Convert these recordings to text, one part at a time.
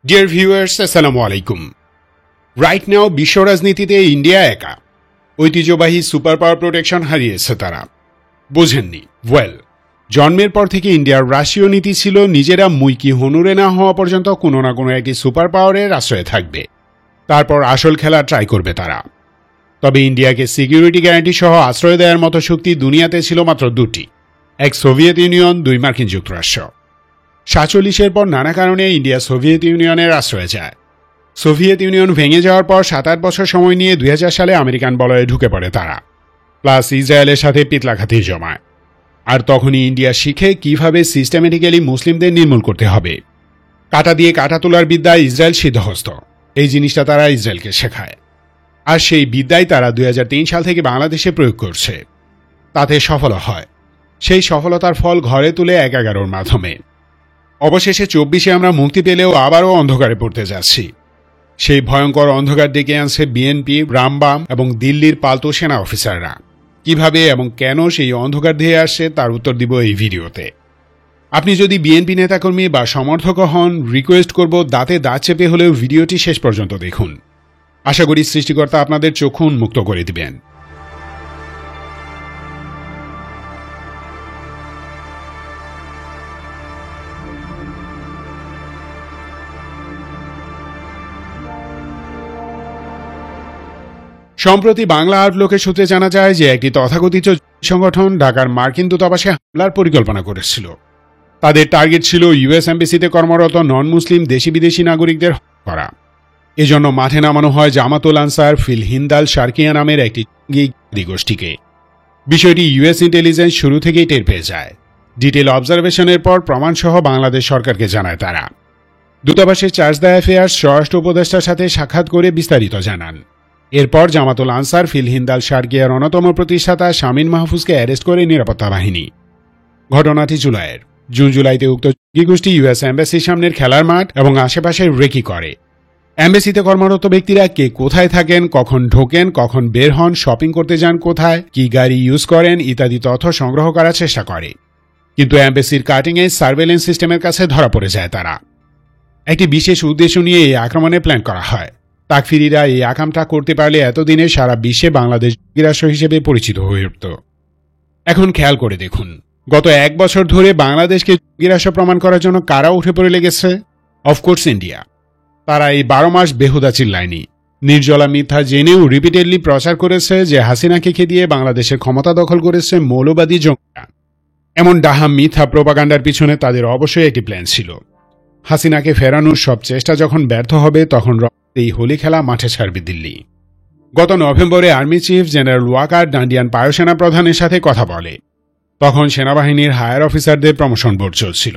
Dear viewers, আসসালামু আলাইকুম। Right now বিশ্ব রাজনীতিতে ইন্ডিয়া একা। ঐতিহ্যবাহী সুপার পাওয়ার প্রোটেকশন হারিয়েছে তারা। বোঝেননি? ওয়েল, জন্মের পর থেকে ইন্ডিয়ার রাষ্ট্রীয় নীতি ছিল নিজেরা মুইকি হনুরে না হওয়া পর্যন্ত কোনো না কোনো একটি সুপার পাওয়ারের আশ্রয়ে থাকবে, তারপর আসল খেলা ট্রাই করবে তারা। তবে ইন্ডিয়াকে সিকিউরিটি গ্যারান্টি সহ আশ্রয় দেওয়ার মতো শক্তি দুনিয়াতে ছিল মাত্র দুটি, এক সোভিয়েত ইউনিয়ন, দুই মার্কিন যুক্তরাষ্ট্র। 47-এর পর নানা কারণে ইন্ডিয়া সোভিয়েত ইউনিয়নের আশ্রয়ে যায়। সোভিয়েত ইউনিয়ন ভেঙে যাওয়ার পর 7-8 বছর সময় নিয়ে 2000 সালে আমেরিকান বলয়ে ঢুকে পড়ে তারা, প্লাস ইসরায়েলের সাথে পিতলাঘাতি জমায়। আর তখনই ইন্ডিয়া শিখে কিভাবে সিস্টেমেটিক্যালি মুসলিমদের নির্মূল করতে হবে। কাটা দিয়ে কাটা তোলার বিদ্যায় ইসরায়েল সিদ্ধহস্ত। এই জিনিসটা তারা ইসরায়েলকে শেখায়, আর সেই বিদ্যাই তারা 2003 সাল থেকে বাংলাদেশে প্রয়োগ করছে। তাতে সফল হয়। সেই সফলতার ফল ঘরে তুলে 11-11-র মাধ্যমে। অবশেষে 24-এ আমরা মুক্তি পেলেও আবারও অন্ধকারে পড়তে যাচ্ছি। সেই ভয়ঙ্কর অন্ধকার ডেকে আনছে বিএনপি, রামবাম এবং দিল্লির পালতু সেনা অফিসাররা। কিভাবে এবং কেন সেই অন্ধকার ধেয়ে আসছে তার উত্তর দিব এই ভিডিওতে। আপনি যদি বিএনপি নেতাকর্মী বা সমর্থক হন, রিকোয়েস্ট করব দাঁতে দাঁত চেপে হলেও ভিডিওটি শেষ পর্যন্ত দেখুন। আশা করি সৃষ্টিকর্তা আপনাদের চক্ষু উন্মুক্ত করে দিবেন। সম্প্রতি বাংলা আউটলুকের সূত্রে জানা যায় যে একটি তথাকথিত সংগঠন ঢাকার মার্কিন দূতাবাসে হামলার পরিকল্পনা করেছিল। তাদের টার্গেট ছিল ইউএস এমবেসিতে কর্মরত নন মুসলিম দেশি বিদেশি নাগরিকদের করা। এজন্য মাঠে নামানো হয় জামাতুল আনসার ফিল হিন্দাল শারকিয়া নামের একটি জঙ্গি গোষ্ঠীকে। বিষয়টি ইউএস ইন্টেলিজেন্স শুরু থেকেই টের পেয়ে যায়। ডিটেল অবজারভেশনের পর প্রমাণসহ বাংলাদেশ সরকারকে জানায় তারা। দূতাবাসের চার্জ দ্য অ্যাফেয়ার্স স্বরাষ্ট্র উপদেষ্টার সাথে সাক্ষাৎ করে বিস্তারিত জানান। এরপর জামাতুল আনসার ফিল হিন্দাল শারকিয়ার অন্যতম প্রতিষ্ঠাতা শামীম মাহফুজকে অ্যারেস্ট করে নিরাপত্তা বাহিনী। ঘটনাটি জুলাইয়ের। জুলাইতে উক্ত জঙ্গি গোষ্ঠী ইউএস এম্বাসির সামনের খেলার মাঠ এবং আশেপাশে রেকি করে। এম্বাসিতে কর্মরত ব্যক্তিরা কে কোথায় থাকেন, কখন ঢোকেন, কখন বের হন, শপিং করতে যান কোথায়, কি গাড়ি ইউজ করেন ইত্যাদি তথ্য সংগ্রহ করার চেষ্টা করে। কিন্তু এম্বাসির কাটিংয়ে সার্ভেলেন্স সিস্টেমের কাছে ধরা পড়ে যায় তারা। একটি বিশেষ উদ্দেশ্য নিয়ে এই আক্রমণের প্ল্যান করা হয়। তাকফিরিরা এই আকামটা করতে পারলে এতদিনে সারা বিশ্বে বাংলাদেশ জঙ্গি রাষ্ট্র হিসেবে পরিচিত হয়ে উঠত। এখন খেয়াল করে দেখুন, গত 1 বছর ধরে বাংলাদেশকে জঙ্গি রাষ্ট্র প্রমাণ করার জন্য কারা উঠে পড়ে লেগেছে? Of course India. তারা এই 12 মাস বেহুদা চিল্লায়নি। নির্জলা মিথ্যা জেনেও রিপিটেডলি প্রচার করেছে যে হাসিনাকে খেদিয়ে বাংলাদেশের ক্ষমতা দখল করেছে মৌলবাদী জঙ্গিরা। এমন ডাহা মিথ্যা প্রোপাগান্ডার পিছনে তাদের অবশ্যই একটি প্ল্যান ছিল। হাসিনাকে ফেরানোর সব চেষ্টা যখন ব্যর্থ হবে, তখন এই হোলি খেলা মাঠে ছাড়বে দিল্লি। গত নভেম্বরে আর্মি চিফ জেনারেল ওয়াকার ডান্ডিয়ান বায়ুসেনা প্রধানের সাথে কথা বলে। তখন সেনাবাহিনীর হায়ার অফিসারদের প্রমোশন বোর্ড চলছিল।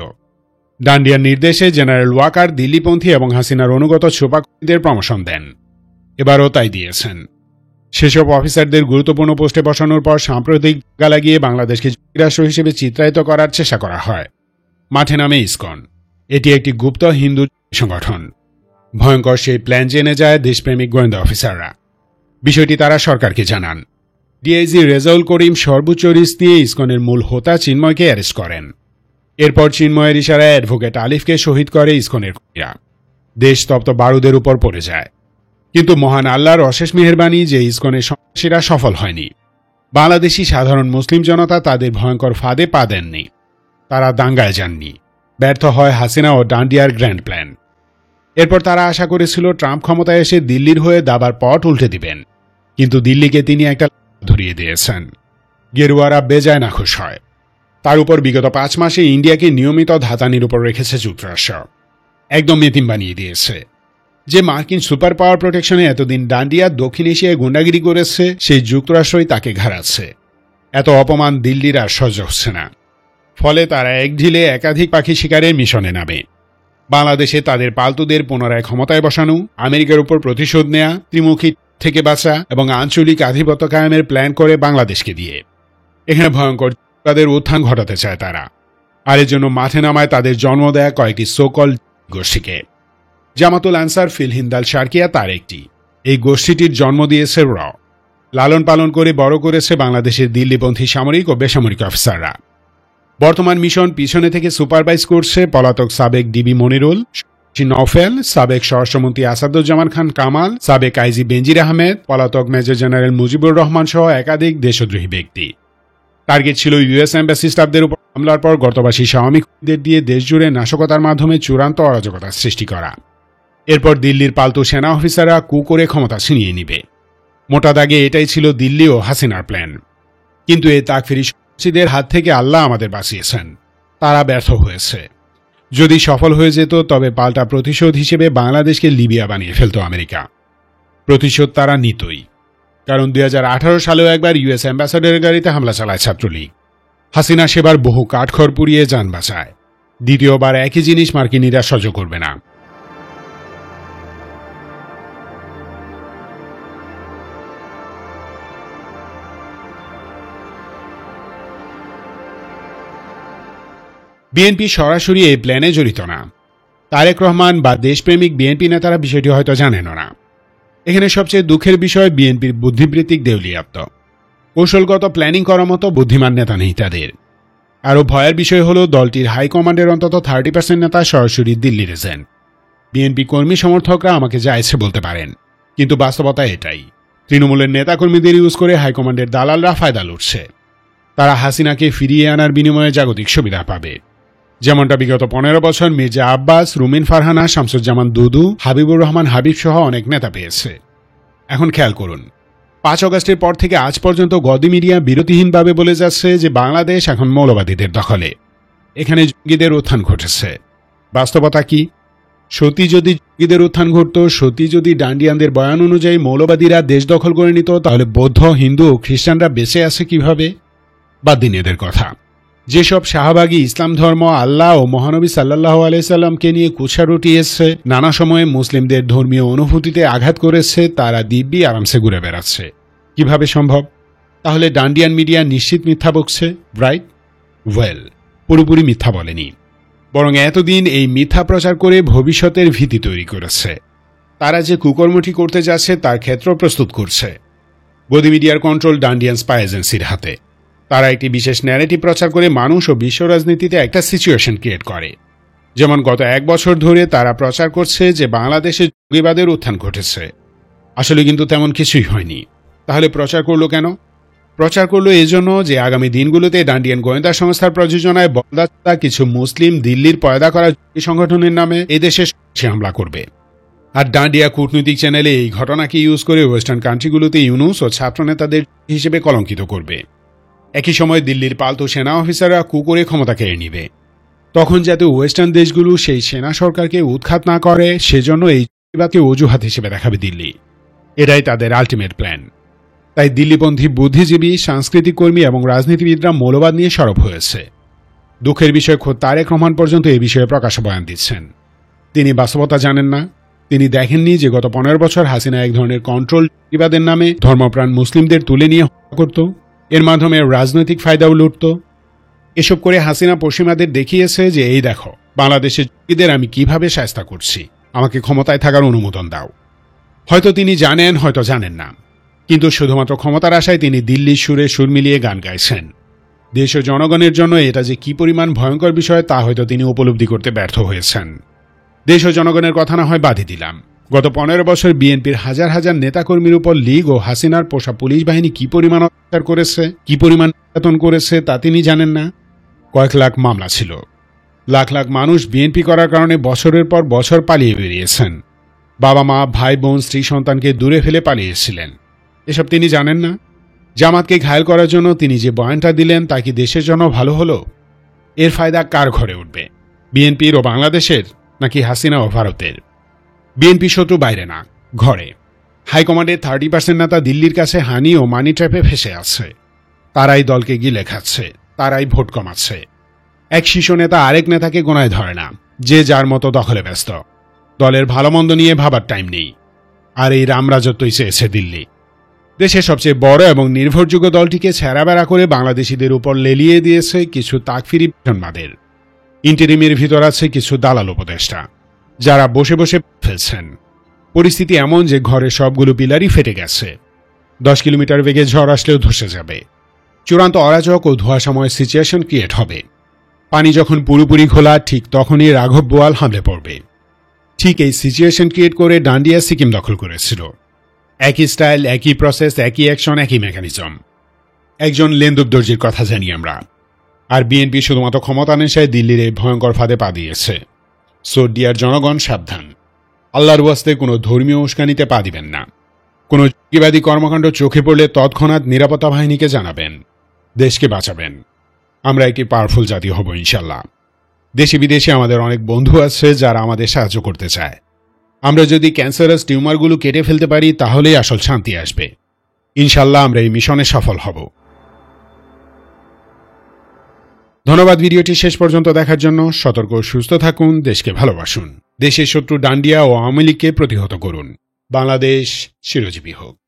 ডান্ডিয়ান নির্দেশে জেনারেল ওয়াকার দিল্লিপন্থী এবং হাসিনার অনুগত ছোপাকর্মীদের প্রমোশন দেন। এবারও তাই দিয়েছেন। সেসব অফিসারদের গুরুত্বপূর্ণ পোস্টে বসানোর পর সাম্প্রতিক গা লাগিয়ে বাংলাদেশকে জঙ্গি রাষ্ট্র হিসেবে চিত্রায়িত করার চেষ্টা করা হয়। মাঠে নামে ইসকন। এটি একটি গুপ্ত হিন্দু সংগঠন। ভয়ঙ্কর সেই প্ল্যান জেনে যায় দেশপ্রেমিক গোয়েন্দা অফিসাররা। বিষয়টি তারা সরকারকে জানান। ডিআইজি রেজাউল করিম সর্বোচ্চ রিস্ক দিয়ে ইসকনের মূল হোতা চিন্ময়কে অ্যারেস্ট করেন। এরপর চিন্ময়ের ইশারায় অ্যাডভোকেট আলিফকে শহীদ করে ইসকনের কর্মীরা। দেশ তপ্ত বারুদের উপর পড়ে যায়। কিন্তু মহান আল্লাহর অশেষ মেহেরবানি যে ইসকনের সন্ত্রাসীরা সফল হয়নি। বাংলাদেশি সাধারণ মুসলিম জনতা তাদের ভয়ঙ্কর ফাঁদে পা দেননি। তারা দাঙ্গায় যাননি। ব্যর্থ হয় হাসিনা ও ডান্ডিয়ার গ্র্যান্ড প্ল্যান। এরপর তারা আশা করেছিল ট্রাম্প ক্ষমতায় এসে দিল্লির হয়ে দাবার পট উল্টে দিবেন। কিন্তু দিল্লিকে তিনি একটা ধরিয়ে দিয়েছেন। গেরুয়ারা বেজায় নাখুশ হয়। তার উপর বিগত 5 মাসে ইন্ডিয়াকে নিয়মিত ধাতানির উপর রেখেছে যুক্তরাষ্ট্র। একদম এতিম বানিয়ে দিয়েছে। যে মার্কিন সুপার পাওয়ার প্রোটেকশনে এতদিন ডান্ডিয়া দক্ষিণ এশিয়ায় গুন্ডাগিরি করেছে, সেই যুক্তরাষ্ট্রই তাকে ঘাড়াচ্ছে। এত অপমান দিল্লির আর সহ্য হচ্ছে না। ফলে তারা এক ঢিলে একাধিক পাখি শিকারের মিশনে নামে। বাংলাদেশে তাদের পালতুদের পুনরায় ক্ষমতায় বসানো, আমেরিকার উপর প্রতিশোধ নেয়া, ত্রিমুখী থেকে বাঁচা এবং আঞ্চলিক আধিপত্য কায়েমের প্ল্যান করে বাংলাদেশকে দিয়ে। এখানে ভয়ঙ্কর তাদের উত্থান ঘটাতে চায় তারা। আর এর জন্য মাঠে নামায় তাদের জন্ম দেয়া কয়েকটি সোকল গোষ্ঠীকে। জামাতুল আনসার ফিল হিন্দাল শারকিয়া তার একটি। এই গোষ্ঠীটির জন্ম দিয়েছে লালন পালন করে বড় করেছে বাংলাদেশের দিল্লিপন্থী সামরিক ও বেসামরিক অফিসাররা। বর্তমান মিশন পিছনে থেকে সুপারভাইজ করছে পলাতক সাবেক ডিবি মনিরুল, নওফেল, সাবেক স্বরাষ্ট্রমন্ত্রী আসাদুজ্জামান খান কামাল, সাবেক আইজি বেনজির আহমেদ, পলাতক মেজর জেনারেল মুজিবুর রহমান সহ একাধিক দেশদ্রোহী ব্যক্তি। টার্গেট ছিল ইউএস এম্বাসি স্টাফদের উপর হামলার পর গর্তবাসী আওয়ামী খুনিদের দিয়ে দেশজুড়ে নাশকতার মাধ্যমে চূড়ান্ত অরাজকতা সৃষ্টি করা। এরপর দিল্লির পালতু সেনা অফিসাররা কু করে ক্ষমতা ছিনিয়ে নিবে। মোটা দাগে এটাই ছিল দিল্লি ও হাসিনার প্ল্যান। কিন্তু এই তাকফিরি সন্ত্রাসীদের হাত থেকে আল্লাহ আমাদের বাঁচিয়েছেন। তারা ব্যর্থ হয়েছে। যদি সফল হয়ে যেত তবে পাল্টা প্রতিশোধ হিসেবে বাংলাদেশকে লিবিয়া বানিয়ে ফেলত আমেরিকা। প্রতিশোধ তারা নিতই, কারণ 2018 সালেও একবার ইউএস অ্যাম্বাসাডারের গাড়িতে হামলা চালায় ছাত্রলীগ। হাসিনা সেবার বহু কাঠখড় পুড়িয়ে যান বাঁচায়। দ্বিতীয়বার একই জিনিস মার্কিনীরা সহ্য করবে না। বিএনপি সরাসরি এই প্ল্যানে জড়িত না। তারেক রহমান বা দেশপ্রেমিক বিএনপি নেতারা বিষয়টি হয়তো জানেনও না। এখানে সবচেয়ে দুঃখের বিষয় বিএনপির বুদ্ধিবৃত্তিক দেউলিয়াত্ব। কৌশলগত প্ল্যানিং করার মতো বুদ্ধিমান নেতা নেই তাদের। আরও ভয়ের বিষয় হল দলটির হাইকমান্ডের অন্তত 30% নেতা সরাসরি দিল্লির এজেন্ট। বিএনপি কর্মী সমর্থকরা আমাকে যা ইচ্ছে বলতে পারেন, কিন্তু বাস্তবতা এটাই। তৃণমূলের নেতাকর্মীদের ইউজ করে হাইকমান্ডের দালালরা ফায়দা লুটছে। তারা হাসিনাকে ফিরিয়ে আনার বিনিময়ে জাগতিক সুবিধা পাবে, যেমনটা বিগত 15 বছর মির্জা আব্বাস, রুমিন ফারহানা, শামসুজ্জামান দুদু, হাবিবুর রহমান হাবিব সহ অনেক নেতা পেয়েছে। এখন খেয়াল করুন, 5 আগস্টের পর থেকে আজ পর্যন্ত গদি মিডিয়া বিরতিহীনভাবে বলে যাচ্ছে যে বাংলাদেশ এখন মৌলবাদীদের দখলে, এখানে জঙ্গিদের উত্থান ঘটেছে। বাস্তবতা কি? সত্যি যদি জঙ্গিদের উত্থান ঘটত, সত্যি যদি ডান্ডিয়ানদের বয়ান অনুযায়ী মৌলবাদীরা দেশ দখল করে নিত, তাহলে বৌদ্ধ, হিন্দু ও খ্রিস্টানরা বেঁচে আছে কিভাবে? বাদ দিন এদের কথা। যেসব শাহবাগী ইসলাম ধর্ম, আল্লাহ ও মহানবী সাল্লাল্লাহু আলাইহি সাল্লামকে নিয়ে কুৎসা রটিয়েছে, নানা সময়ে মুসলিমদের ধর্মীয় অনুভূতিতে আঘাত করেছে, তারা দিব্যি আরামসে ঘুরে বেড়াচ্ছে। কিভাবে সম্ভব? তাহলে ডান্ডিয়ান মিডিয়া নিশ্চিত মিথ্যা বকছে, রাইট? ওয়েল, পুরোপুরি মিথ্যা বলেনি, বরং এতদিন এই মিথ্যা প্রচার করে ভবিষ্যতের ভীতি তৈরি করেছে। তারা যে কুকর্মটি করতে যাচ্ছে তার ক্ষেত্র প্রস্তুত করছে। গদি মিডিয়ার কন্ট্রোল ডান্ডিয়ান স্পাই এজেন্সির হাতে। তারা একটি বিশেষ ন্যারেটিভ প্রচার করে মানুষ ও বিশ্ব রাজনীতিতে একটা সিচুয়েশন ক্রিয়েট করে। যেমন গত 1 বছর ধরে তারা প্রচার করছে যে বাংলাদেশে জঙ্গিবাদের উত্থান ঘটেছে। আসলে কিন্তু তেমন কিছুই হয়নি। তাহলে প্রচার করলো কেন? প্রচার করলো এজন্য যে আগামী দিনগুলোতে ডান্ডিয়ান গোয়েন্দা সংস্থার প্রযোজনায় বলদা কিছু মুসলিম দিল্লির পয়দা করা জঙ্গি সংগঠনের নামে এদেশে হামলা করবে। আর ডান্ডিয়া কূটনৈতিক চ্যানেলে এই ঘটনাকে ইউজ করে ওয়েস্টার্ন কান্ট্রিগুলোতে ইউনুস ও ছাত্রনেতাদের হিসেবে কলঙ্কিত করবে। একই সময় দিল্লির পালতু সেনা অফিসাররা কু করে ক্ষমতা কেড়ে নিবে। তখন যাতে ওয়েস্টার্ন দেশগুলো সেই সেনা সরকারকে উৎখাত না করে, সেজন্য এই জঙ্গিবাদকে অজুহাত হিসেবে দেখাবে দিল্লি। এটাই তাদের আলটিমেট প্ল্যান। তাই দিল্লিপন্থী বুদ্ধিজীবী, সাংস্কৃতিক কর্মী এবং রাজনীতিবিদরা মৌলবাদ নিয়ে সরব হয়েছে। দুঃখের বিষয়, খোদ তারেক রহমান পর্যন্ত এ বিষয়ে প্রকাশ্য বয়ান দিচ্ছেন। তিনি বাস্তবতা জানেন না। তিনি দেখেননি যে গত 15 বছর হাসিনা এক ধরনের কন্ট্রোল জঙ্গিবাদের নামে ধর্মপ্রাণ মুসলিমদের তুলে নিয়ে হত্যা করত, এর মাধ্যমে রাজনৈতিক ফায়দাও লুটত। এসব করে হাসিনা পশ্চিমাদের দেখিয়েছে যে এই দেখো, বাংলাদেশের জঙ্গিদের আমি কিভাবে শায়েস্তা করছি, আমাকে ক্ষমতায় থাকার অনুমোদন দাও। হয়তো তিনি জানেন, হয়তো জানেন না, কিন্তু শুধুমাত্র ক্ষমতার আশায় তিনি দিল্লির সুরে সুর মিলিয়ে গান গাইছেন। দেশ ও জনগণের জন্য এটা যে কি পরিমাণ ভয়ঙ্কর বিষয় তা হয়তো তিনি উপলব্ধি করতে ব্যর্থ হয়েছেন। দেশ ও জনগণের কথা না হয় বাদই দিলাম, গত 15 বছর বিএনপির হাজার হাজার নেতাকর্মীর উপর লীগ ও হাসিনার পোষা পুলিশ বাহিনী কি পরিমাণ অত্যাচার করেছে, কি পরিমাণ নির্যাতন করেছে তা তিনি জানেন না। কয়েক লাখ মামলা ছিল। লাখ লাখ মানুষ বিএনপি করার কারণে বছরের পর বছর পালিয়ে বেরিয়েছেন। বাবা মা, ভাই বোন, স্ত্রী সন্তানকে দূরে ফেলে পালিয়েছিলেন। এসব তিনি জানেন না। জামাতকে ঘায়েল করার জন্য তিনি যে বয়ানটা দিলেন তা কি দেশের জন্য ভালো হলো? এর ফায়দা কার ঘরে উঠবে? বিএনপির ও বাংলাদেশের, নাকি হাসিনা ও ভারতের? বিএনপি শত্রু বাইরে না, ঘরে। হাইকমান্ডের 30% নেতা দিল্লির কাছে হানি ও মানি ট্র্যাপে ফেসে আছে। তারাই দলকে গিলে খাচ্ছে, তারাই ভোট কমাচ্ছে। এক শীর্ষ নেতা আরেক নেতাকে গোনায় ধরে না, যে যার মতো দখলে ব্যস্ত। দলের ভালো মন্দ নিয়ে ভাবার টাইম নেই। আর এই রামরাজত্বই চেয়েছে দিল্লি। দেশের সবচেয়ে বড় এবং নির্ভরযোগ্য দলটিকে ছেঁড়াবেড়া করে বাংলাদেশিদের উপর লেলিয়ে দিয়েছে কিছু তাকফিরি বিধানবাদের। ইন্টারিমের ভিতর আছে কিছু দালাল উপদেষ্টা, যারা বসে বসে ফেলছেন। পরিস্থিতি এমন যে ঘরের সবগুলো পিলারই ফেটে গেছে। 10 কিলোমিটার বেগে ঝড় আসলেও ধসে যাবে। চূড়ান্ত অরাজক ও ধোঁয়াশাময় সিচুয়েশন ক্রিয়েট হবে। পানি যখন পুরোপুরি খোলা, ঠিক তখনই রাঘব বোয়াল হামলে পড়বে। ঠিক এই সিচুয়েশন ক্রিয়েট করে ডান্ডিয়া সিকিম দখল করেছিল। একই স্টাইল, একই প্রসেস, একই অ্যাকশন, একই মেকানিজম। একজন লেন্দুব দর্জির কথা জানি আমরা। আর বিএনপি শুধুমাত্র ক্ষমতা নেশায় দিল্লির এই ভয়ঙ্কর ফাঁদে পা দিয়েছে। সো ডিয়ার জনগণ, সাবধান। আল্লাহর ওয়াস্তে কোনো ধর্মীয় উস্কানিতে পা দিবেন না। কোনো জঙ্গিবাদী কর্মকাণ্ড চোখে পড়লে তৎক্ষণাৎ নিরাপত্তা বাহিনীকে জানাবেন। দেশকে বাঁচাবেন। আমরা একটি পাওয়ারফুল জাতি হব ইনশাল্লাহ। দেশে বিদেশে আমাদের অনেক বন্ধু আছে যারা আমাদের সাহায্য করতে চায়। আমরা যদি ক্যান্সারাস টিউমারগুলো কেটে ফেলতে পারি তাহলেই আসল শান্তি আসবে। ইনশাল্লাহ আমরা এই মিশনে সফল হব। ধন্যবাদ ভিডিওটি শেষ পর্যন্ত দেখার জন্য। সতর্ক ও সুস্থ থাকুন, দেশকে ভালোবাসুন, দেশের শত্রু ডান্ডিয়া ও আওয়ামী লীগকে প্রতিহত করুন। বাংলাদেশ চিরজীবী হোক।